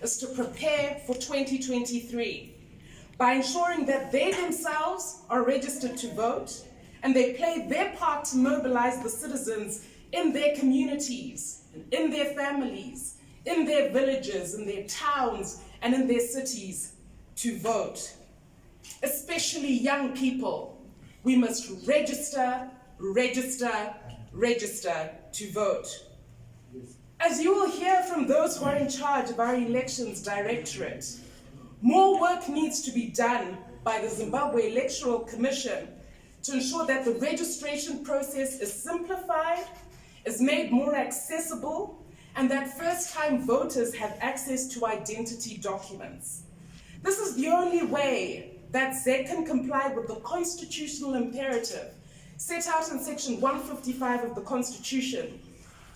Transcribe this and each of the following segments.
is to prepare for 2023 by ensuring that they themselves are registered to vote and they play their part to mobilize the citizens in their communities, in their families, in their villages, in their towns, and in their cities to vote. Especially young people, we must register, register, register to vote. As you will hear from those who are in charge of our elections directorate, more work needs to be done by the Zimbabwe Electoral Commission to ensure that the registration process is simplified, is made more accessible, and that first-time voters have access to identity documents. This is the only way that ZEC can comply with the constitutional imperative set out in Section 155 of the Constitution,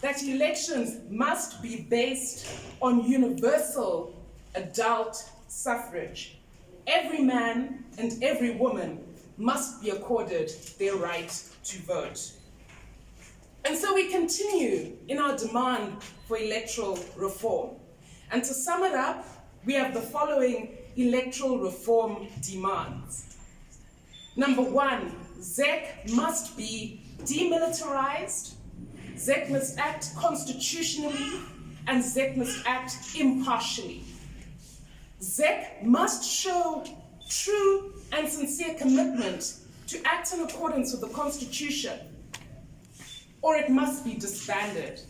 that elections must be based on universal adult suffrage. Every man and every woman must be accorded their right to vote. And so we continue in our demand for electoral reform. And to sum it up, we have the following electoral reform demands. Number one, ZEC must be demilitarized, ZEC must act constitutionally, and ZEC must act impartially. ZEC must show true and sincere commitment to act in accordance with the Constitution, or it must be disbanded.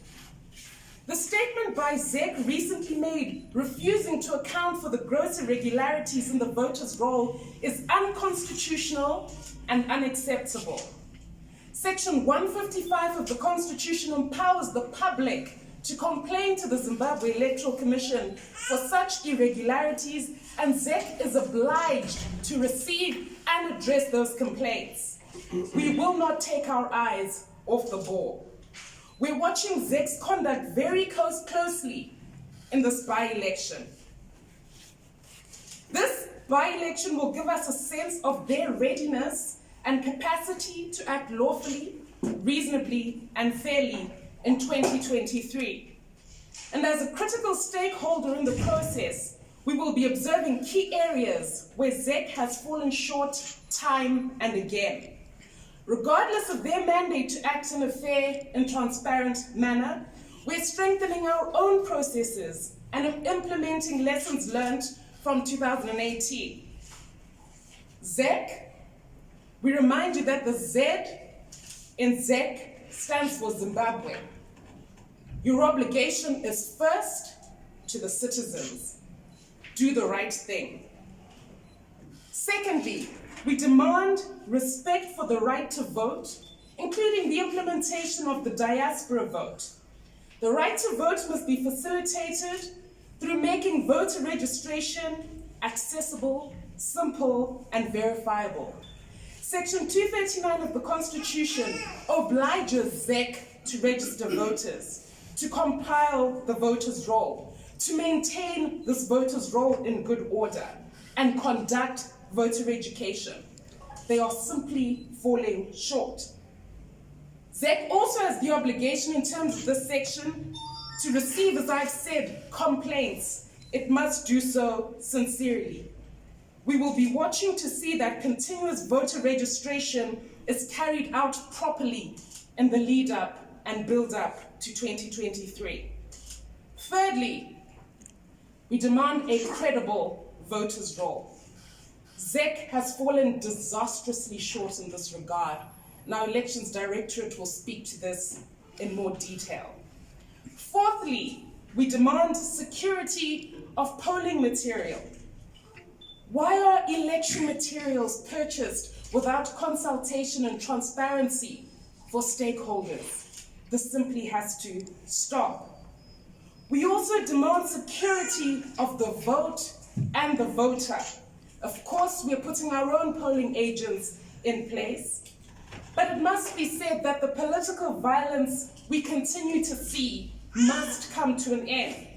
The statement by ZEC recently made, refusing to account for the gross irregularities in the voters' roll, is unconstitutional and unacceptable. Section 155 of the Constitution empowers the public to complain to the Zimbabwe Electoral Commission for such irregularities, and ZEC is obliged to receive and address those complaints. We will not take our eyes off the ball. We're watching ZEC's conduct very closely in this by-election. This by-election will give us a sense of their readiness and capacity to act lawfully, reasonably, and fairly in 2023. And as a critical stakeholder in the process, we will be observing key areas where ZEC has fallen short time and again. Regardless of their mandate to act in a fair and transparent manner, we're strengthening our own processes and implementing lessons learned from 2018. ZEC, we remind you that the Z in ZEC stands for Zimbabwe. Your obligation is first to the citizens. Do the right thing. Secondly, we demand respect for the right to vote, including the implementation of the diaspora vote. The right to vote must be facilitated through making voter registration accessible, simple, and verifiable. Section 239 of the Constitution obliges ZEC to register voters, to compile the voters' roll, to maintain this voters' roll in good order, and conduct voter education. They are simply falling short. ZEC also has the obligation in terms of this section to receive, as I've said, complaints. It must do so sincerely. We will be watching to see that continuous voter registration is carried out properly in the lead up and build up to 2023. Thirdly, we demand a credible voters' roll. ZEC has fallen disastrously short in this regard. Now, Elections Directorate will speak to this in more detail. Fourthly, we demand security of polling material. Why are election materials purchased without consultation and transparency for stakeholders? This simply has to stop. We also demand security of the vote and the voter. Of course, we are putting our own polling agents in place, but it must be said that the political violence we continue to see must come to an end.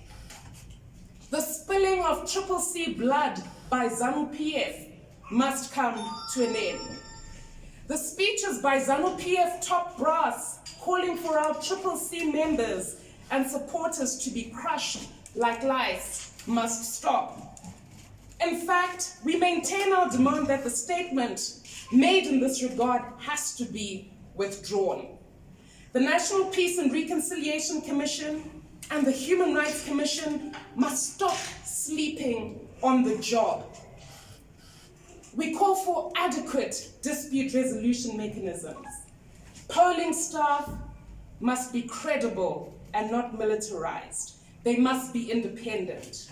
The spilling of CCC blood by ZANU-PF must come to an end. The speeches by ZANU-PF top brass calling for our CCC members and supporters to be crushed like lice must stop. In fact, we maintain our demand that the statement made in this regard has to be withdrawn. The National Peace and Reconciliation Commission and the Human Rights Commission must stop sleeping on the job. We call for adequate dispute resolution mechanisms. Polling staff must be credible and not militarized. They must be independent.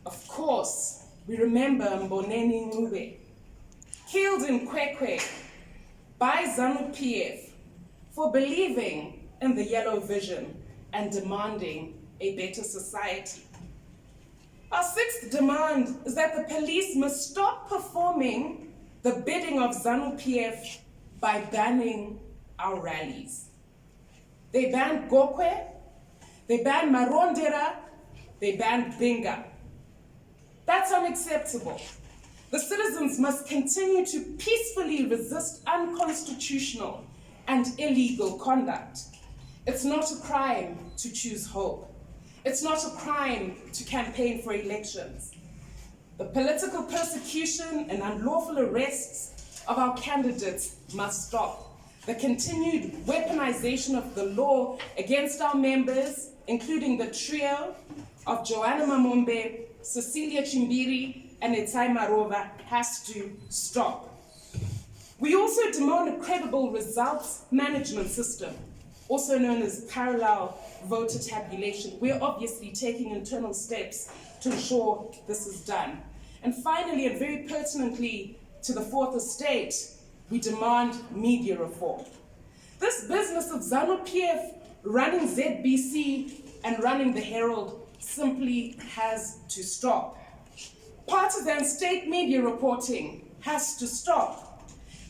Of course, we remember Mboneni Ngube, killed in Kwekwe by ZANU-PF for believing in the yellow vision and demanding a better society. Our sixth demand is that the police must stop performing the bidding of ZANU-PF by banning our rallies. They banned Gokwe, they banned Marondera, they banned Binga. That's unacceptable. The citizens must continue to peacefully resist unconstitutional and illegal conduct. It's not a crime to choose hope. It's not a crime to campaign for elections. The political persecution and unlawful arrests of our candidates must stop. The continued weaponization of the law against our members, including the trio of Joanna Mamombe, Cecilia Chimbiri, and Etai Marova, has to stop. We also demand a credible results management system, also known as parallel voter tabulation. We're obviously taking internal steps to ensure this is done. And finally, and very pertinently to the fourth estate, we demand media reform. This business of ZANU-PF running ZBC and running the Herald simply has to stop. Partisan state media reporting has to stop.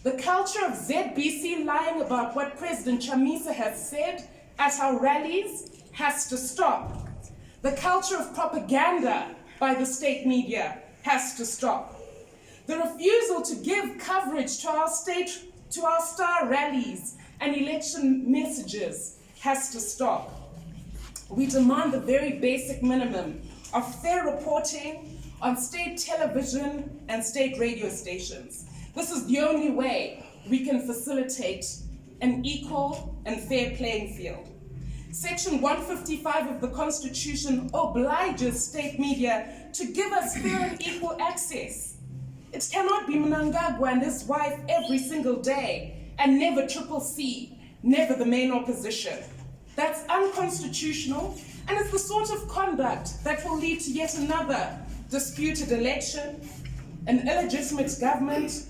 The culture of ZBC lying about what President Chamisa has said at our rallies has to stop. The culture of propaganda by the state media has to stop. The refusal to give coverage to our star rallies and election messages has to stop. We demand the very basic minimum of fair reporting on state television and state radio stations. This is the only way we can facilitate an equal and fair playing field. Section 155 of the Constitution obliges state media to give us fair and equal access. It cannot be Mnangagwa and his wife every single day and never Triple C, never the main opposition. That's unconstitutional, and it's the sort of conduct that will lead to yet another disputed election, an illegitimate government.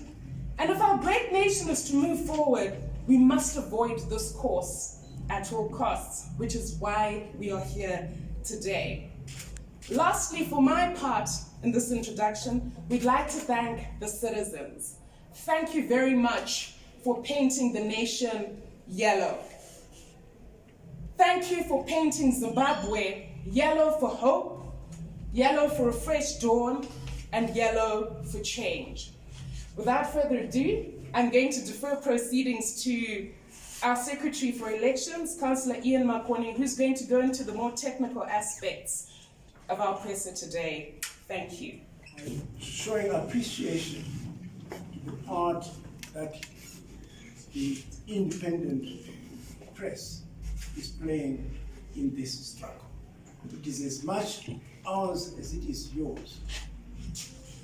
And if our great nation is to move forward, we must avoid this course at all costs, which is why we are here today. Lastly, for my part in this introduction, we'd like to thank the citizens. Thank you very much for painting the nation yellow. Thank you for painting Zimbabwe yellow for hope, yellow for a fresh dawn, and yellow for change. Without further ado, I'm going to defer proceedings to our Secretary for Elections, Councillor Ian Makoni, who's going to go into the more technical aspects of our presser today. Thank you. Showing appreciation to the part that the independent press is playing in this struggle. It is as much ours as it is yours.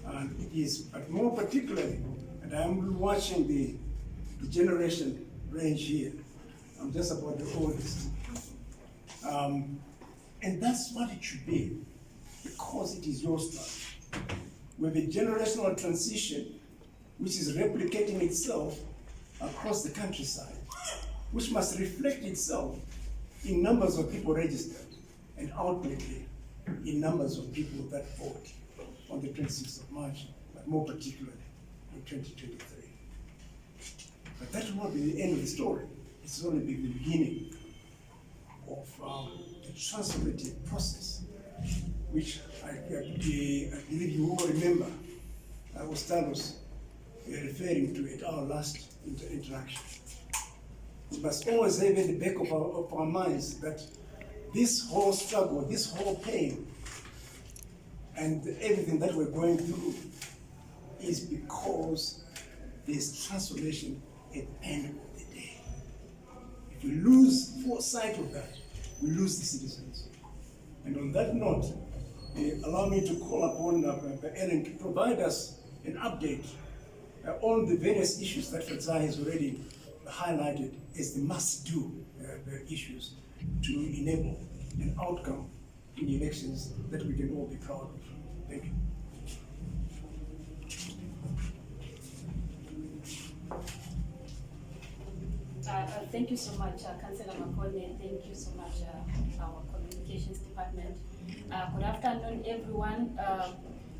And it is, but more particularly, and I'm watching the generation range here. I'm just about the oldest. And that's what it should be, because it is your struggle. With a generational transition, which is replicating itself across the countryside, which must reflect itself in numbers of people registered, and ultimately in numbers of people that vote on the 26th of March, but more particularly in 2023. But that will not be the end of the story. It's only the beginning of the transformative process, which I believe you all remember Gustavus referring to at our last interaction. We must always have in the back of our minds that this whole struggle, this whole pain, And everything that we're going through is because there's transformation at the end of the day. If we lose sight of that, we lose the citizens. And on that note, allow me to call upon Ellen to provide us an update on the various issues that Fadzai has already highlighted as the must-do issues to enable an outcome in the elections that we can all be proud of. Thank you. Thank you so much, Councillor Makone, and thank you so much, our communications department. Good afternoon, everyone.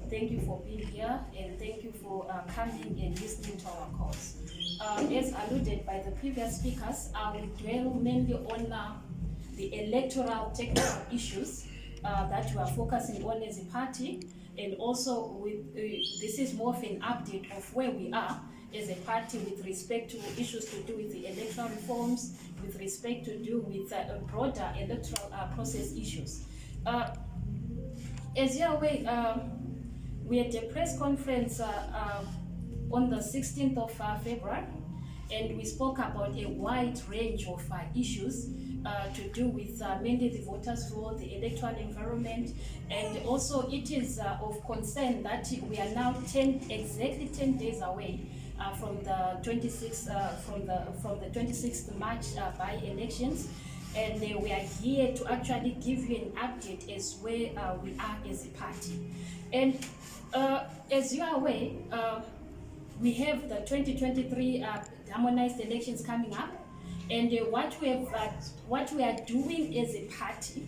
Thank you for being here, and thank you for coming and listening to our calls. As alluded by the previous speakers, I will dwell mainly on the electoral technical issues that we are focusing on as a party, and also with this is more of an update of where we are as a party with respect to issues to do with the electoral reforms, with respect to do with broader electoral process issues. As you're aware, we had a press conference on the 16th of February, and we spoke about a wide range of issues to do with mainly the voters' roll, the electoral environment, and also it is of concern that we are now exactly 10 days away from the 26th March by-elections, and we are here to actually give you an update as where we are as a party. And as you are aware, we have the 2023 harmonized elections coming up, and what we are doing as a party,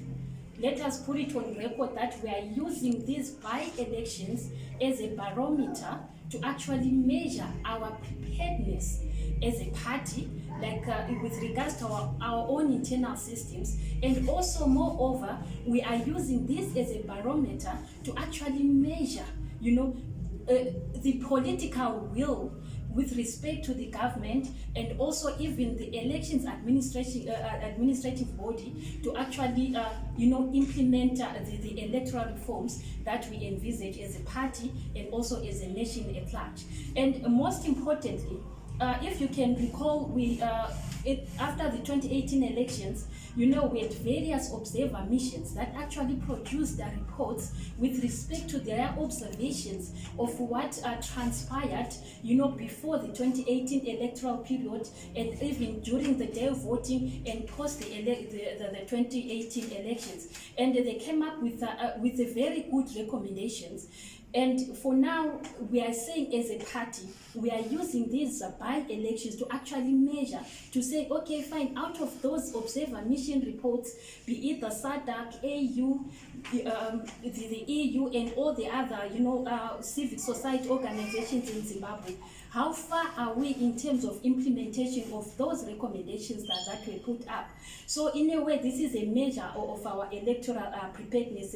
let us put it on record that we are using these by-elections as a barometer to actually measure our preparedness as a party, like with regards to our own internal systems, and also moreover, we are using this as a barometer to actually measure, the political will with respect to the government, and also even the elections administrative body to actually implement the electoral reforms that we envisage as a party and also as a nation at large. And most importantly, if you can recall, we after the 2018 elections, we had various observer missions that actually produced the reports with respect to their observations of what transpired, before the 2018 electoral period, and even during the day of voting and post the 2018 elections. And they came up with a very good recommendations. And for now, we are saying as a party, we are using these by-elections to actually measure, to say, okay, fine, out of those observer mission reports, be it the SADC, AU, the EU, and all the other, civic society organizations in Zimbabwe, how far are we in terms of implementation of those recommendations that we put up? So in a way, this is a measure of our electoral preparedness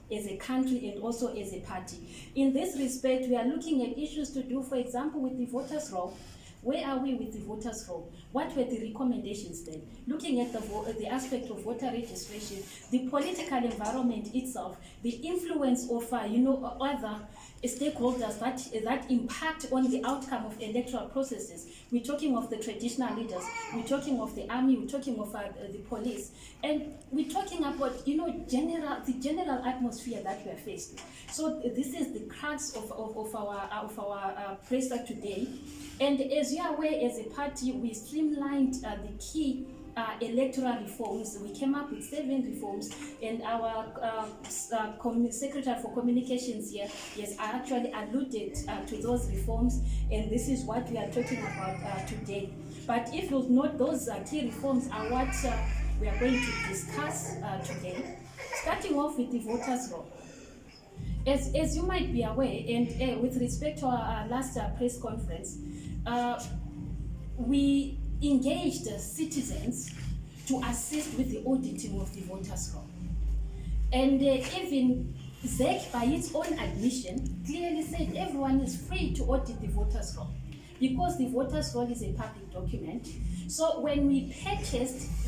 as a country and also as a party. In this respect, we are looking at issues to do, for example, with the voters' roll. Where are we with the voters' roll? What were the recommendations then? Looking at the aspect of voter registration, the political environment itself, the influence of other stakeholders that impact on the outcome of electoral processes. We're talking of the traditional leaders, we're talking of the army, we're talking of the police, and we're talking about the general atmosphere that we are faced with. So this is the crux of our press today. And as you are aware, as a party, we streamlined the key electoral reforms. We came up with 7 reforms, and our Secretary for Communications here has actually alluded to those reforms, and this is what we are talking about today. But if you note, those key reforms are what we are going to discuss today, starting off with the voters' roll. As you might be aware, and with respect to our last press conference, we engaged citizens to assist with the auditing of the voters' roll. And even ZEC, by its own admission, clearly said everyone is free to audit the voters' roll because the voters' roll is a public document. So when we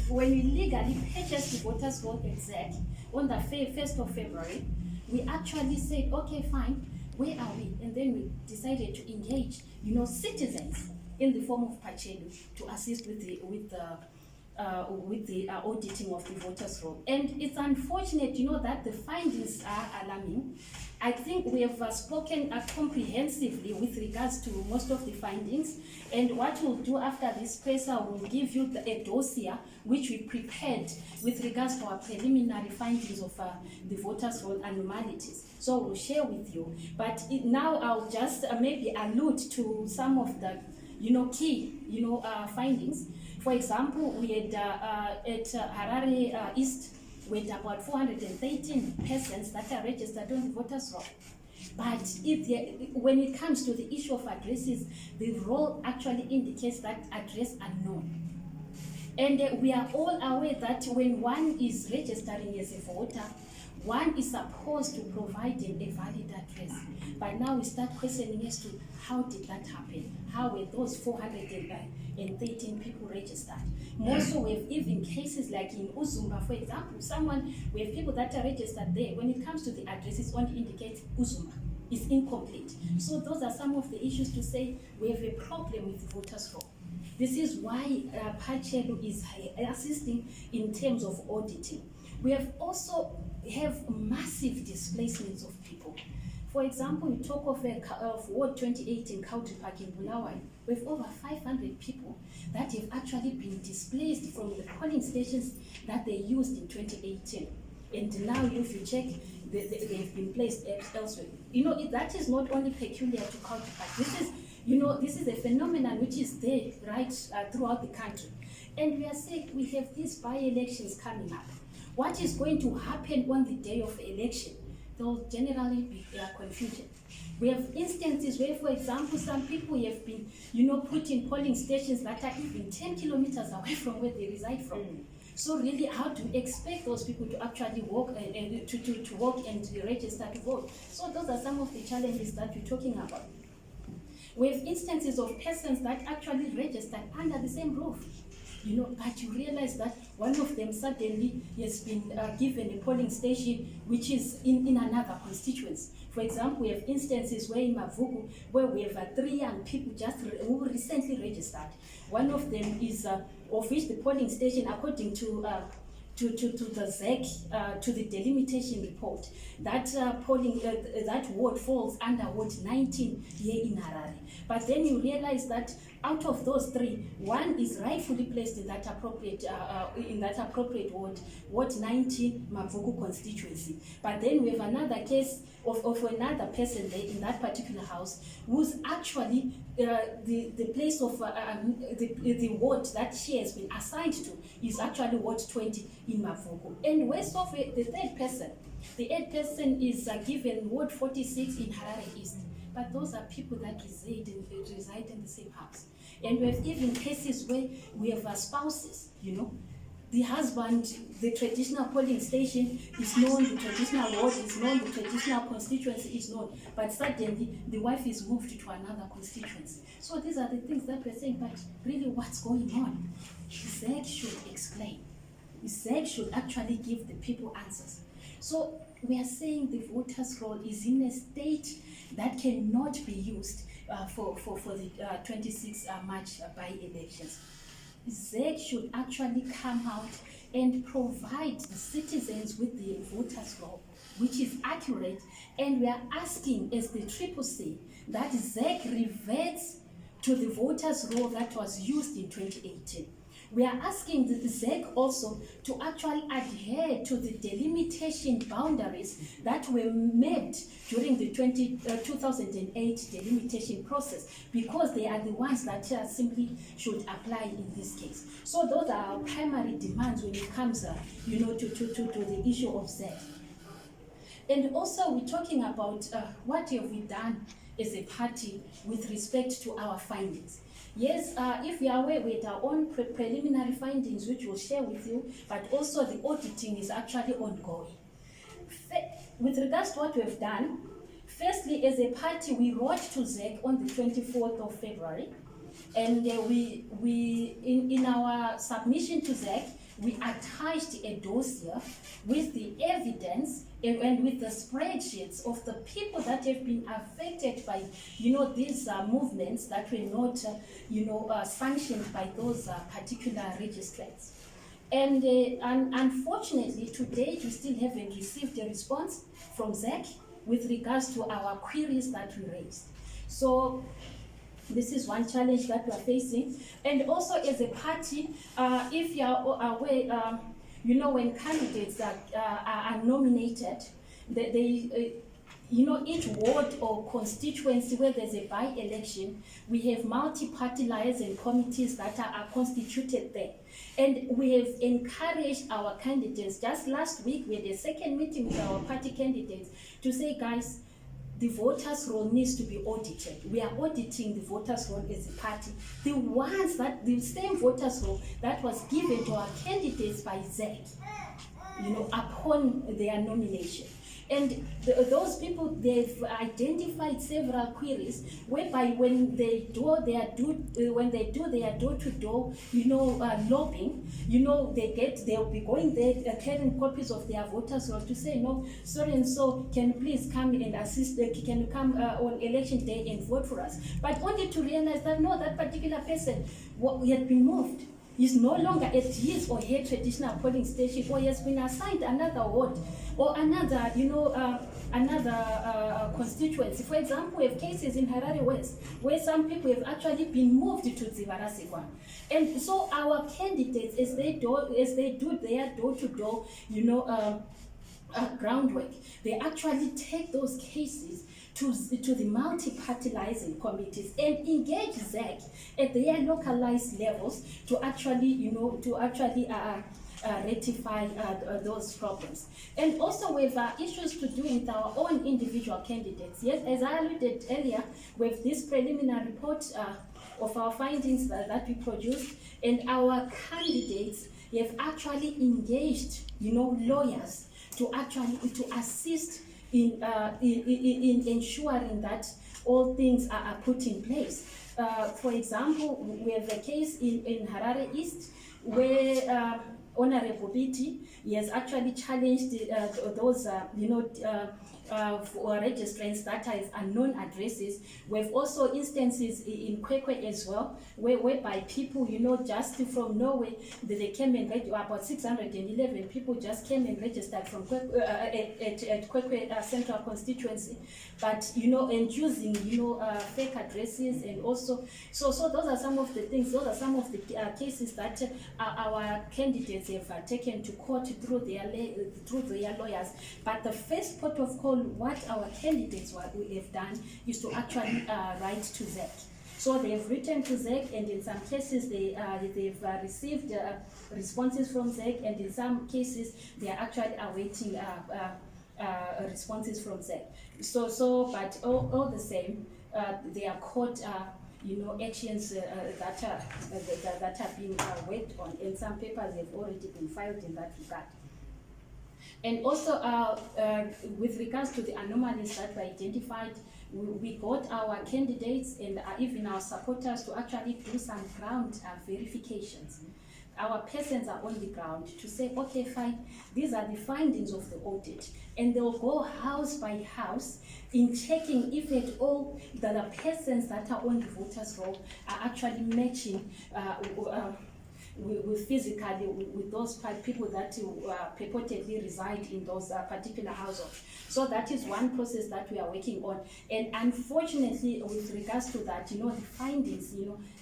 legally purchased the voters' roll at ZEC on the 1st of February, we actually said, okay, fine, where are we? And then we decided to engage, citizens in the form of Pachelu to assist with the auditing of the voters' roll. And it's unfortunate, that the findings are alarming. I think we have spoken comprehensively with regards to most of the findings. And what we'll do after this spacer, we'll give you a dossier which we prepared with regards to our preliminary findings of the voters' roll anomalies. So we'll share with you. But now I'll just maybe allude to some of the key findings. For example, we had at Harare East, we had about 413 persons that are registered on the voters' roll. But when it comes to the issue of addresses, the roll actually indicates that address unknown. And we are all aware that when one is registering as a voter, one is supposed to provide a valid address. But now we start questioning as to how did that happen? How were those 413 people registered? More so, we have even cases like in Uzumba, for example, we have people that are registered there. When it comes to the addresses, only indicates Uzumba. It's incomplete. So those are some of the issues to say we have a problem with the voters' roll. This is why Pachelu is assisting in terms of auditing. We have also massive displacements of people. For example, you talk of Ward 28 in Country Park in Bulawayo, with over 500 people that have actually been displaced from the polling stations that they used in 2018. And now if you check, they've been placed elsewhere. That is not only peculiar to Country Park. This is a phenomenon which is there right throughout the country. And we are saying we have these by-elections coming up. What is going to happen on the day of election? There will generally be confusion. We have instances where, for example, some people have been, put in polling stations that are even 10 kilometers away from where they reside from. So really, how to expect those people to actually walk and to walk and to register to vote? So those are some of the challenges that we're talking about. We have instances of persons that actually registered under the same roof. But you realize that one of them suddenly has been given a polling station which is in another constituency. For example, we have instances where in Mavugu, where we have 3 young people who recently registered. One of them is of which the polling station, according to the ZEC, to the delimitation report, that that ward falls under Ward 19 here in Harare. But then you realize that out of those 3, one is rightfully placed in that appropriate ward, Ward 19, Mavugu constituency. But then we have another case of another person there in that particular house who's actually the place of the ward that she has been assigned to is actually Ward 20 in Mavugu. And where's of the third person? The 8th person is given Ward 46 in Harare East. But those are people that reside in the same house. And we have even cases where we have spouses, The husband, the traditional polling station is known, the traditional ward is known, the traditional constituency is known, but suddenly the wife is moved to another constituency. So these are the things that we're saying, but really what's going on? ZEC should explain. ZEC should actually give the people answers. So we are saying the voters' roll is in a state that cannot be used for the 26 March by-elections. ZEC should actually come out and provide the citizens with the voters' roll, which is accurate, and we are asking as the CCC that ZEC reverts to the voters' roll that was used in 2018. We are asking the ZEC also to actually adhere to the delimitation boundaries that were made during the 2008 delimitation process, because they are the ones that simply should apply in this case. So those are our primary demands when it comes to the issue of ZEC. And also we're talking about what have we done as a party with respect to our findings. Yes, if you are aware, we had our own preliminary findings, which we'll share with you, but also the auditing is actually ongoing. With regards to what we have done, firstly, as a party, we wrote to ZEC on the 24th of February, and in our submission to ZEC, we attached a dossier with the evidence and with the spreadsheets of the people that have been affected by, these movements that were not, sanctioned by those particular registrants. And unfortunately, to date, we still haven't received a response from ZEC with regards to our queries that we raised. So this is one challenge that we are facing. And also as a party, if you are aware, when candidates are nominated, each ward or constituency where there's a by-election, we have multi-party liaison committees that are constituted there. And we have encouraged our candidates. Just last week, we had a second meeting with our party candidates to say, guys, the voters' roll needs to be audited. We are auditing the voters' roll as a party. The same voters' roll that was given to our candidates by ZEC, upon their nomination. And those people, they've identified several queries whereby when they do their door-to-door, lobbying, they'll be going there carrying copies of their voters roll to say, no, so and so, can you please come and assist? Can you come on election day and vote for us? But only to realize that no, that particular person had been moved. He's no longer at his or her traditional polling station, or he has been assigned another ward or another, constituency. For example, we have cases in Harare West where some people have actually been moved to Zivarasegwan. And so our candidates, as they do their door-to-door, groundwork, they actually take those cases to the multi-party liaison committees and engage ZEC at their localized levels to actually, rectify those problems. And also with issues to do with our own individual candidates. Yes, as I alluded earlier, with this preliminary report of our findings that we produced, and our candidates have actually engaged, lawyers to assist in ensuring that all things are put in place. For example, we have a case in Harare East where Honorable Biti, he has actually challenged those, registrants that have unknown addresses. We have also instances in Kwekwe as well, whereby people, just from Norway, they came and registered, about 611 people just came and registered from Kwekwe, at Kwekwe Central Constituency, but, and using, fake addresses, and also, so those are some of the things, those are some of the cases that our candidates have taken to court through their lawyers. But the first port of call, what our candidates have done is to actually write to ZEC. So they have written to ZEC, and in some cases they've received responses from ZEC, and in some cases they are actually awaiting responses from ZEC. But all the same, they are court actions that have been worked on, and some papers have already been filed in that regard. And also, with regards to the anomalies that were identified, we got our candidates and even our supporters to actually do some ground verifications. Our persons are on the ground to say, okay, fine, these are the findings of the audit. And they'll go house by house in checking if at all the persons that are on the voters roll are actually matching physically with those people that purportedly reside in those particular households. So that is one process that we are working on. And unfortunately, with regards to that, the findings,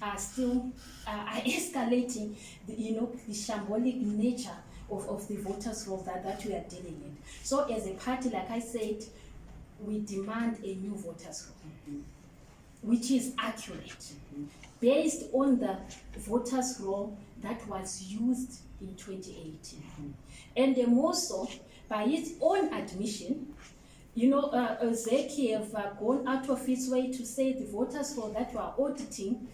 are still are escalating, the shambolic nature of the voters roll that we are dealing with. So as a party, like I said, we demand a new voters roll, which is accurate, based on the voters roll that was used in 2018. And more so, by its own admission, ZEC have gone out of its way to say the voters roll that we are auditing,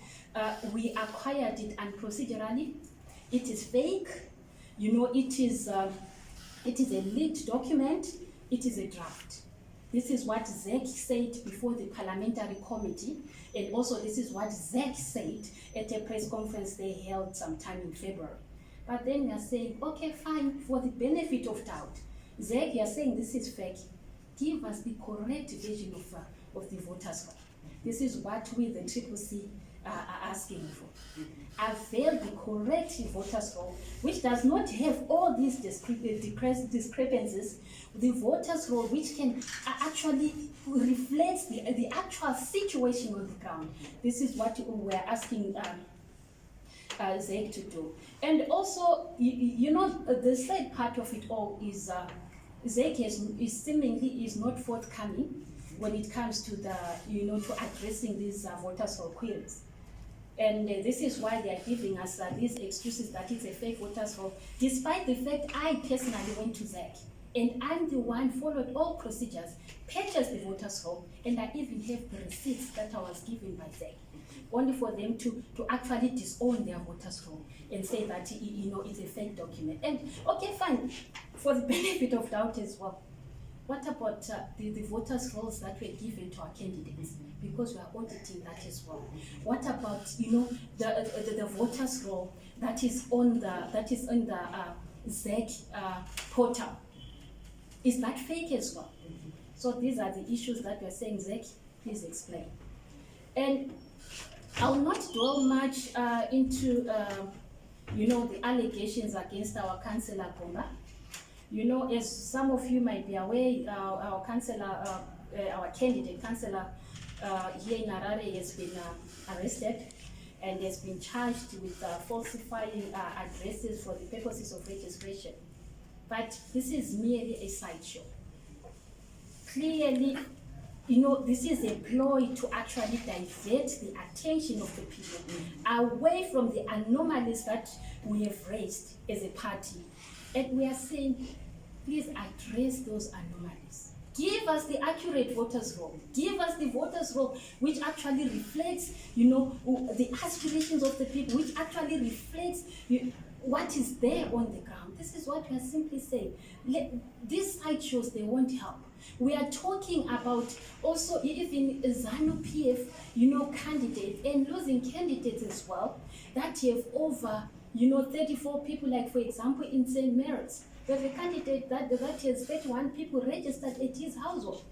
we acquired it unprocedurally. It is fake. It is a leaked document. It is a draft. This is what ZEC said before the parliamentary committee, and also this is what ZEC said at a press conference they held sometime in February. But then we are saying, okay, fine, for the benefit of doubt, Zeg, you are saying this is fake. Give us the correct version of the voters' roll. This is what we, the CCC, are asking for. Avail the correct voters' roll, which does not have all these discrepancies. The voters' roll, which can actually reflect the actual situation on the ground. This is what we're asking Zeg to do. And also, you know, the sad part of it all is Zeg is seemingly not forthcoming when it comes to the, you know, to addressing these voters' roll queries. And this is why they are giving us these excuses that it's a fake voters' roll, despite the fact I personally went to Zeg and I'm the one followed all procedures, purchased the voters' roll, and I even have the receipts that I was given by Zeg, only for them to actually disown their voters' roll and say that, you know, it's a fake document. And okay, fine, for the benefit of doubt as well, what about the voters' rolls that were given to our candidates? Because we are auditing that as well. What about, you know, the voters' roll that is on the Zeg portal? Is that fake as well? So these are the issues that we are saying. Zeg, please explain. And I will not dwell much into you know, the allegations against our councillor Gomba. You know, as some of you might be aware, our councillor, our candidate councillor here in Harare has been arrested and has been charged with falsifying addresses for the purposes of registration. But this is merely a sideshow. Clearly, you know, this is a ploy to actually divert the attention of the people away from the anomalies that we have raised as a party. And we are saying, please address those anomalies. Give us the accurate voters' roll. Give us the voters' roll which actually reflects, you know, the aspirations of the people, which actually reflects what is there on the ground. This is what we are simply saying. These sideshows, they won't help. We are talking about also even ZANU-PF, you know, candidates and losing candidates as well that have over, you know, 34 people, like for example in St. Mary's. We have a candidate that has 31 people registered at his household.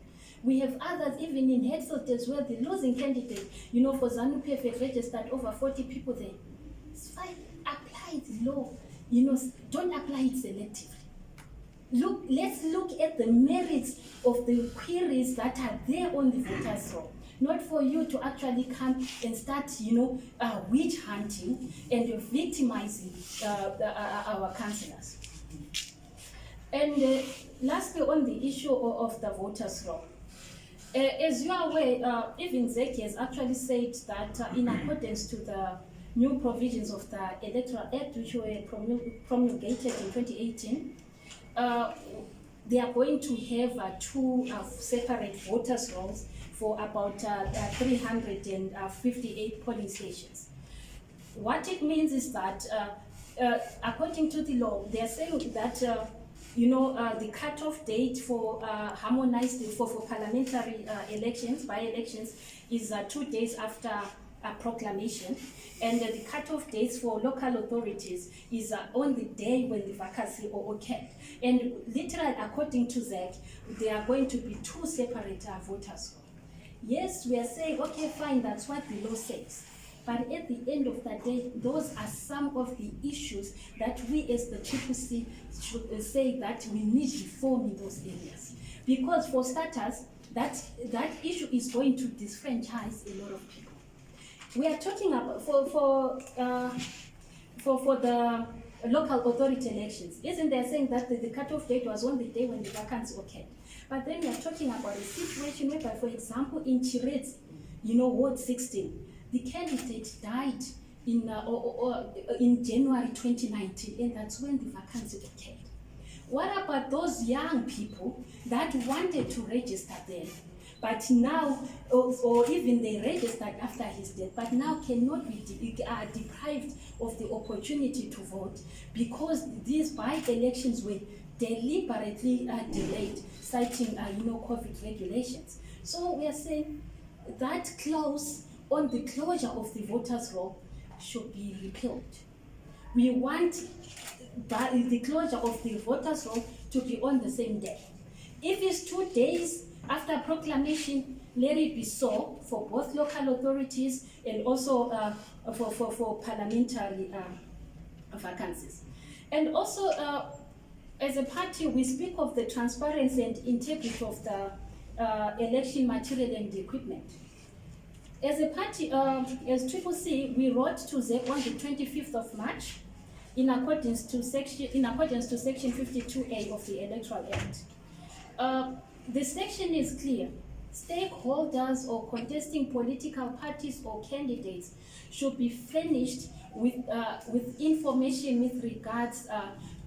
We have others even in Hatfield as well, the losing candidate, you know, for ZANU-PF have registered over 40 people there. It's fine, apply the law, you know, don't apply it selectively. Look, let's look at the merits of the queries that are there on the voters' roll. Not for you to actually come and start, you know, witch hunting and victimizing our councillors. And lastly, on the issue of the voters' roll. As you are aware, even Zeg has actually said that in accordance to the new provisions of the Electoral Act, which were promulgated in 2018, they are going to have two separate voters' rolls for about 358 polling stations. What it means is that, according to the law, they are saying that you know, the cutoff date for harmonized for parliamentary elections, by-elections, is 2 days after proclamation, and the cutoff dates for local authorities is on the day when the vacancy occurred. And literally, according to Zeg, there are going to be two separate voters. Yes, we are saying, okay, fine, that's what the law says. But at the end of the day, those are some of the issues that we as the CCC should say that we need reform in those areas. Because for starters, that issue is going to disfranchise a lot of people. We are talking about, for the local authority elections, isn't there saying that the cutoff date was on the day when the vacancy occurred? But then we are talking about a situation whereby, for example, in Chirezi, you know, Ward 16, the candidate died in January 2019, and that's when the vacancy occurred. What about those young people that wanted to register then, but now, or even they registered after his death, but now cannot be deprived of the opportunity to vote because these by-elections were deliberately delayed, citing you know, COVID regulations. So we are saying that clause on the closure of the voters' roll should be repealed. we want the closure of the voters' roll to be on the same day. If it's 2 days after proclamation, let it be so for both local authorities and also for parliamentary vacancies. And also, as a party, we speak of the transparency and integrity of the election material and equipment. As a party, as CCC, we wrote to ZEC on the 25th of March in accordance to section 52A of the Electoral Act. The section is clear. Stakeholders or contesting political parties or candidates should be furnished with information with regards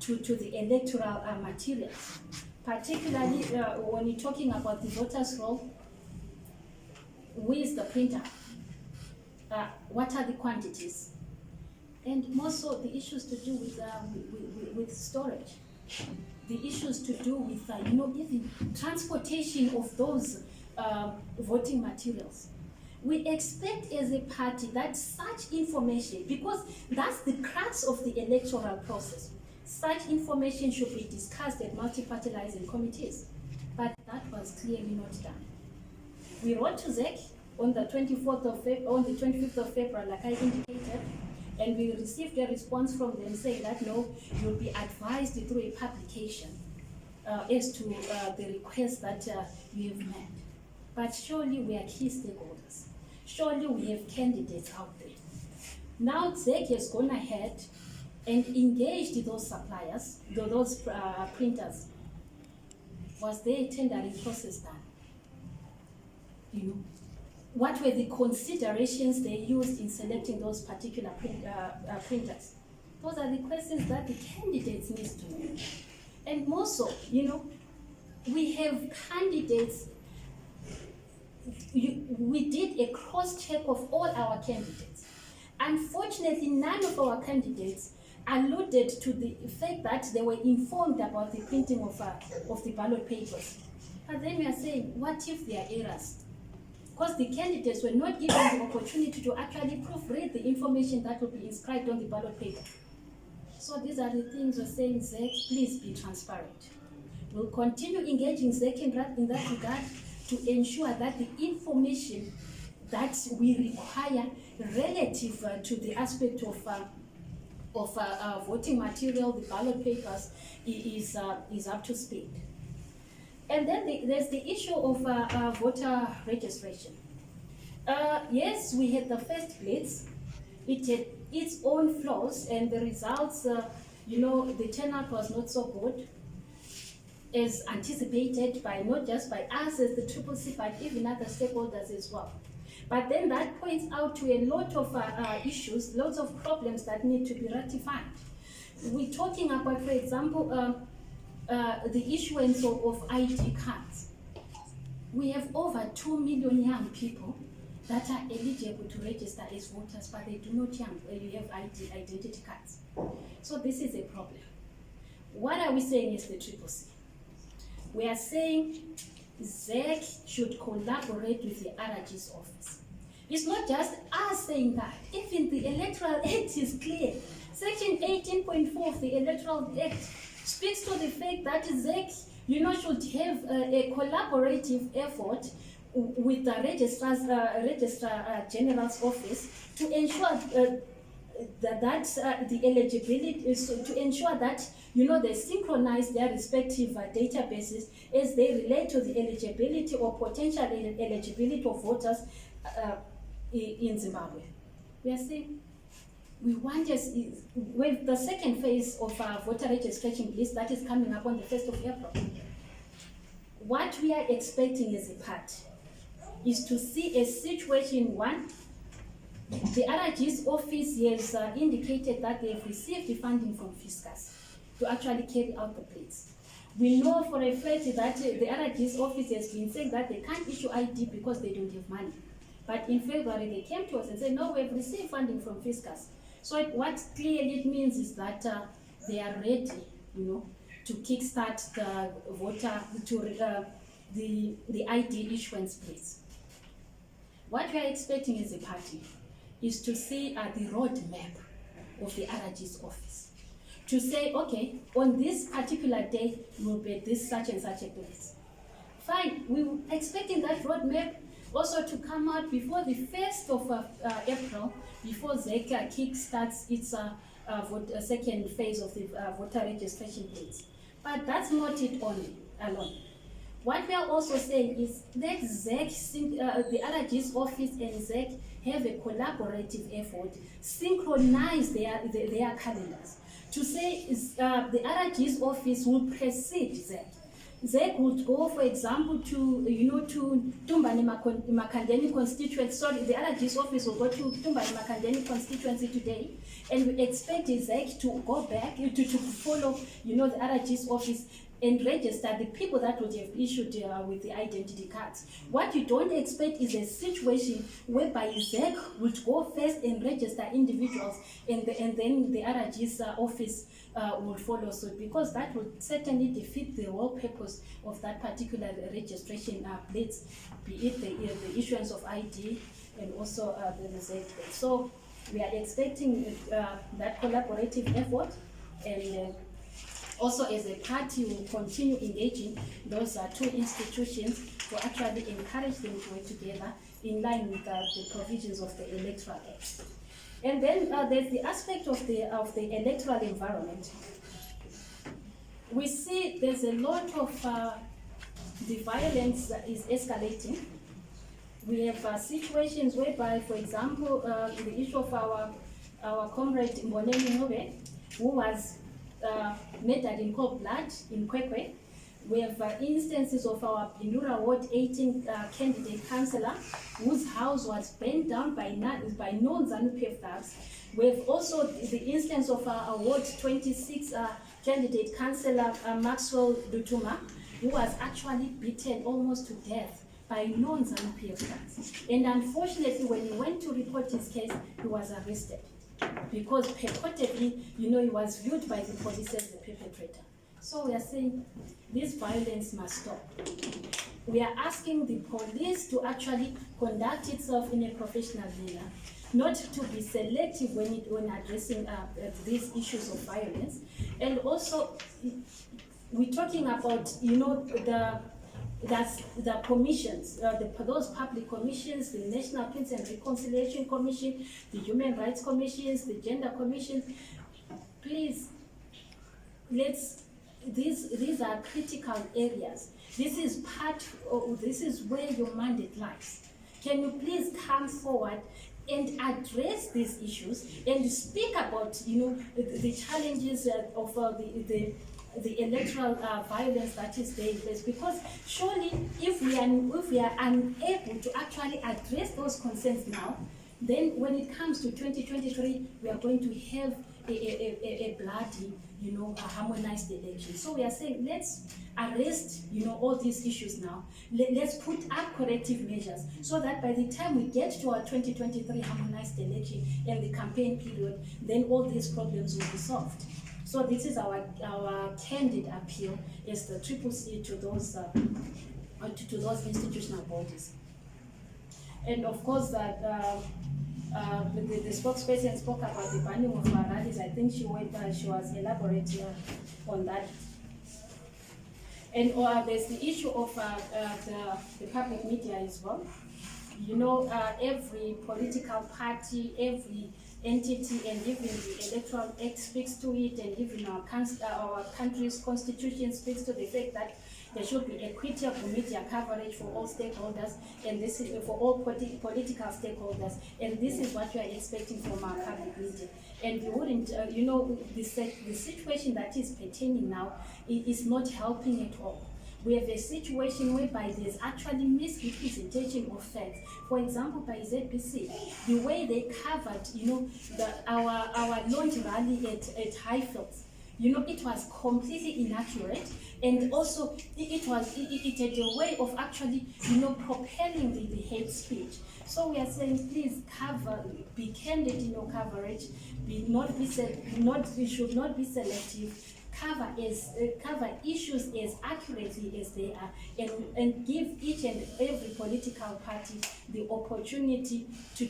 to the electoral materials, particularly when you're talking about the voters' roll. Where is the printer? What are the quantities? And more so the issues to do with storage, the issues to do with even transportation of those voting materials. We expect as a party that such information, because that's the crux of the electoral process, such information should be discussed at multi-party liaison committees, but that was clearly not done. We wrote to ZEC on the 25th of February, like I indicated, and we received a response from them saying that no, you'll be advised through a publication as to the request that you have made. But surely we are key stakeholders. Surely we have candidates out there. Now ZEC has gone ahead and engaged those suppliers, those printers. Was there a tendering process done? What were the considerations they used in selecting those particular printers? Those are the questions that the candidates need to know. And more so, we have candidates. We did a cross-check of all our candidates. Unfortunately, none of our candidates alluded to the fact that they were informed about the printing of the ballot papers. And then we are saying, what if there are errors? Because the candidates were not given the opportunity to actually proofread the information that will be inscribed on the ballot paper. So these are the things we're saying, ZEC, please be transparent. We'll continue engaging ZEC in that regard to ensure that the information that we require relative to the aspect of voting material, the ballot papers, is up to speed. And then there's the issue of voter registration. Yes, we had the first blitz. It had its own flaws, and the results, the turnout was not so good as anticipated by not just by us as the CCC, but even other stakeholders as well. But then that points out to a lot of issues, lots of problems that need to be rectified. We're talking about, for example, the issuance of ID cards. We have over 2 million young people that are eligible to register as voters, but they do not have identity cards. So this is a problem. What are we saying as the CCC? We are saying ZEC should collaborate with the RG's office. It's not just us saying that. Even the Electoral Act is clear. Section 18.4 of the Electoral Act speaks to the fact that ZEC, should have a collaborative effort with the Registrar General's office to ensure that the eligibility is to ensure that they synchronize their respective databases as they relate to the eligibility or potential eligibility of voters in Zimbabwe. We are saying we want with the second phase of our voter registration list that is coming up on the 1st of April. What we are expecting as a party is to see a situation one. The RG's office has indicated that they have received the funding from Fiscus to actually carry out the blitz. We know for a fact that the RG's office has been saying that they can't issue ID because they don't have money. But in February, they came to us and said, no, we've received funding from Fiscus. So what clearly it means is that they are ready, to kickstart the voter, the ID issuance blitz. What we are expecting as a party is to see the roadmap of the RG's office to say, okay, on this particular day, we'll be at this such and such a place. Fine, we were expecting that roadmap also to come out before the 1st of April, before ZEC kick-starts its second phase of the voter registration dates. But that's not it only alone. What we are also saying is let ZEC, the RG's office and ZEC have a collaborative effort, synchronize their calendars. To say is, the RG's office will precede ZEC. ZEC would go, for example, to Tumbani Makandeni constituency. Sorry, the RG's office will go to Tumbani Makandeni constituency today, and we expect ZEC to go back to follow, the RG's office and register the people that would have issued with the identity cards. What you don't expect is a situation whereby ZEC would go first and register individuals, and then the RG's office will follow suit, because that would certainly defeat the whole purpose of that particular registration plates, be it the issuance of ID and also the ZEC. So we are expecting that collaborative effort, and also as a party we will continue engaging those two institutions to actually encourage them to work together in line with the provisions of the Electoral Act. And then there's the aspect of the electoral environment. We see there's a lot of the violence that is escalating. We have situations whereby, for example, the issue of our comrade Mboneni Ngube, who was murdered in cold blood in Kwekwe. We have instances of our Indura Ward 18 candidate councillor whose house was burnt down by non-ZANU-PF thugs. We have also the instance of our Ward 26 candidate councillor Maxwell Dutuma, who was actually beaten almost to death by non-ZANU-PF thugs. And unfortunately, when he went to report his case, he was arrested, because purportedly, he was viewed by the police as the perpetrator. So we are saying this violence must stop. We are asking the police to actually conduct itself in a professional manner, not to be selective when addressing these issues of violence. And also, we're talking about the commissions, those public commissions, the National Peace and Reconciliation Commission, the Human Rights Commissions, the Gender Commission. Please, these are critical areas. This is where your mandate lies. Can you please come forward and address these issues and speak about the challenges of the electoral violence that is taking place? Because surely if we are unable to actually address those concerns now, then when it comes to 2023, we are going to have a bloody, a harmonized election. So we are saying, let's arrest, all these issues now. Let's put up corrective measures so that by the time we get to our 2023 harmonized election and the campaign period, then all these problems will be solved. So this is our candid appeal as the CCC to those institutional bodies. And of course that the spokesperson spoke about the banning of rallies. I think she was elaborating on that. And there's the issue of the public media as well. Every political party, every entity, and even the Electoral Act speaks to it, and even our country's constitution speaks to the fact that there should be equitable media coverage for all stakeholders, and this is for all political stakeholders, and this is what we are expecting from our public media. And we wouldn't, the situation that is pertaining now is not helping at all. We have a situation whereby there's actually misrepresentation of facts. For example, by ZBC, the way they covered, our launch rally at Highfields, it was completely inaccurate, and also it had a way of actually, propelling the hate speech. So we are saying, please be candid in your coverage, you should not be selective. cover issues as accurately as they are, and give each and every political party the opportunity to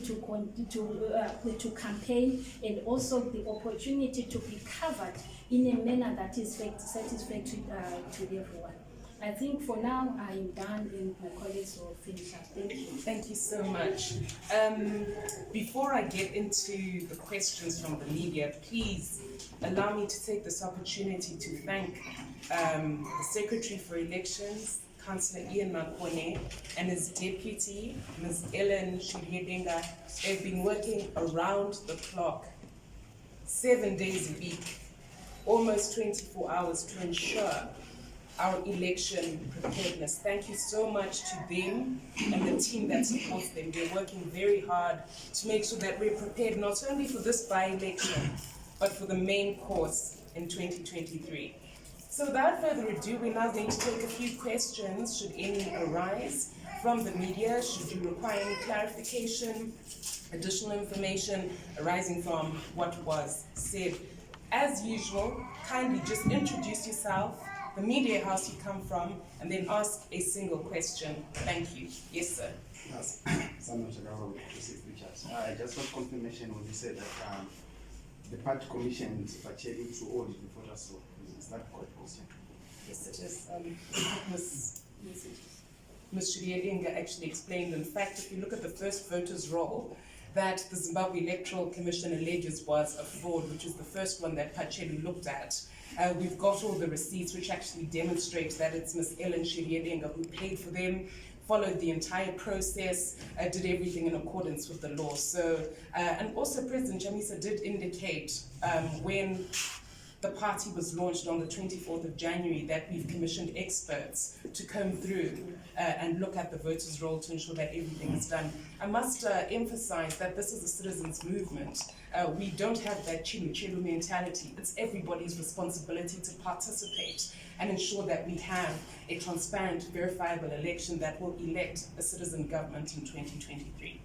campaign, and also the opportunity to be covered in a manner that is satisfactory to everyone. I think for now I am done, and my colleagues will finish up. Thank you. Thank you so much. Before I get into the questions from the media, please allow me to take this opportunity to thank the Secretary for Elections, Councillor Ian Makone, and his deputy, Ms. Ellen Shiryedenga. They've been working around the clock, 7 days a week, almost 24 hours to ensure our election preparedness. Thank you so much to them and the team that supports them. They're working very hard to make sure that we're prepared not only for this by-election, but for the main course in 2023. So without further ado, we're now going to take a few questions, should any arise, from the media. Should you require any clarification, additional information arising from what was said. As usual, kindly just introduce yourself, the media house you come from, and then ask a single question. Thank you. Yes, sir. Yes. Just for confirmation, when you said that the party commissioned Pacheli to audit the voters' roll, is that correct question? Yes, it is. Ms. Shiryedenga actually explained, in fact, if you look at the first voters' roll, that the Zimbabwe Electoral Commission alleges was a fraud, which is the first one that Pacheli looked at. We've got all the receipts which actually demonstrate that it's Ms. Ellen Shiryedenga who paid for them, followed the entire process, did everything in accordance with the law. So, and also President Chamisa did indicate when the party was launched on the 24th of January that we've commissioned experts to comb through and look at the voters' roll to ensure that everything is done. I must emphasize that this is a citizens' movement. We don't have that chilu mentality. It's everybody's responsibility to participate and ensure that we have a transparent, verifiable election that will elect a citizen government in 2023.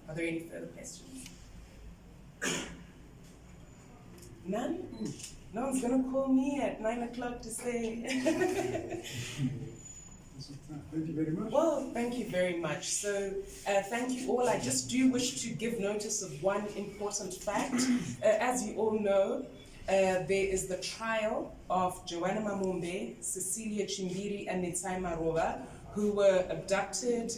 Are there any further questions? None? No one's gonna call me at 9 o'clock to say. Thank you very much. Well, thank you very much. So, thank you all. I just do wish to give notice of one important fact. As you all know, there is the trial of Joanna Mamumbe, Cecilia Chimbiri, and Nitsai Marova, who were abducted,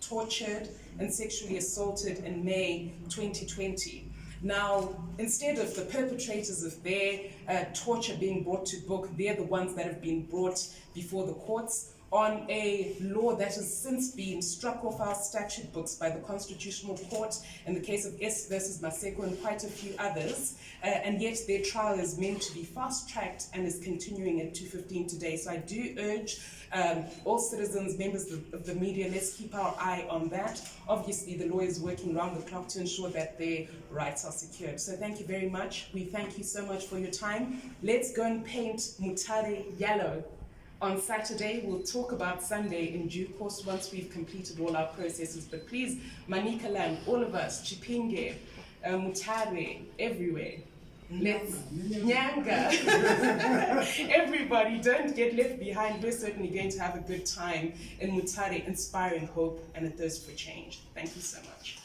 tortured, and sexually assaulted in May 2020. Now, instead of the perpetrators of their torture being brought to book, they're the ones that have been brought before the courts on a law that has since been struck off our statute books by the Constitutional Court in the case of S versus Maseko and quite a few others, and yet their trial is meant to be fast-tracked and is continuing at 2:15 today. So I do urge all citizens, members of the media, let's keep our eye on that. Obviously, the law is working round the clock to ensure that their rights are secured. So thank you very much. We thank you so much for your time. Let's go and paint Mutare yellow. On Saturday, we'll talk about Sunday in due course once we've completed all our processes. But please, Manikaland, all of us, Chipinge, Mutare, everywhere. Let's Nyanga. Everybody, don't get left behind. We're certainly going to have a good time in Mutare, inspiring hope and a thirst for change. Thank you so much.